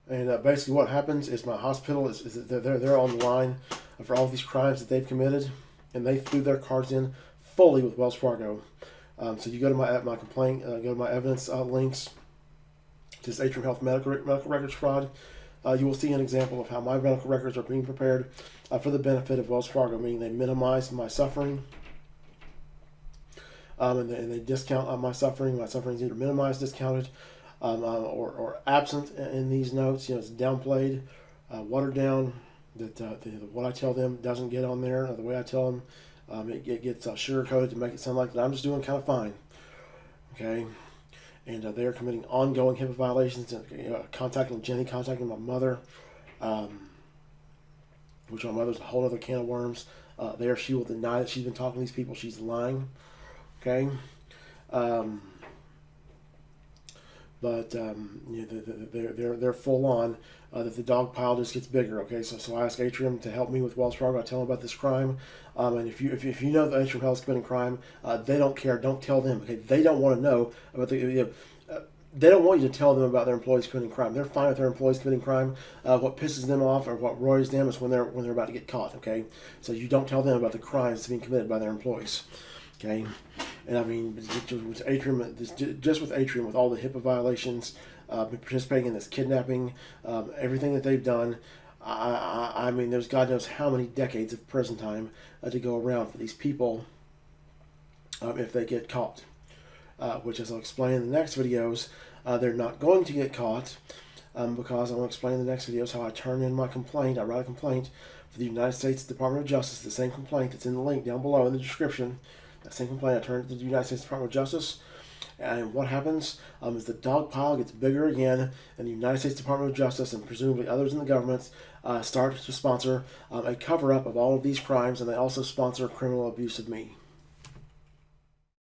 And basically, what happens is my hospital is they're on the line for all these crimes that they've committed, and they threw their cards in fully with Wells Fargo. So you go to my complaint, go to my evidence links. This Atrium Health medical records fraud. You will see an example of how my medical records are being prepared for the benefit of Wells Fargo, meaning they minimize my suffering, and they discount my suffering. My suffering is either minimized, discounted, or absent in these notes. It's downplayed, watered down. That what I tell them doesn't get on there. The way I tell them, it gets sugar-coated to make it sound like that I'm just doing kind of fine. Okay. And they are committing ongoing HIPAA violations, contacting Jenny, contacting my mother, which my mother's a whole other can of worms. There, she will deny that she's been talking to these people. She's lying. Okay. They're full on. That the dog pile just gets bigger. Okay, so I ask Atrium to help me with Wells Fargo. I tell them about this crime, and if you know that Atrium Health is committing crime, they don't care. Don't tell them. Okay, they don't want to know about they don't want you to tell them about their employees committing crime. They're fine with their employees committing crime. What pisses them off or what worries them is when they're about to get caught. Okay, so you don't tell them about the crimes being committed by their employees. Okay, and I mean, with Atrium, just with Atrium, with all the HIPAA violations, participating in this kidnapping, everything that they've done, I mean, there's God knows how many decades of prison time to go around for these people if they get caught. Which, as I'll explain in the next videos, they're not going to get caught because I will explain in the next videos how I turn in my complaint. I write a complaint for the United States Department of Justice, the same complaint that's in the link down below in the description. That same complaint, I turn it to the United States Department of Justice. And what happens is the dog pile gets bigger again, and the United States Department of Justice and presumably others in the government start to sponsor a cover-up of all of these crimes, and they also sponsor criminal abuse of me.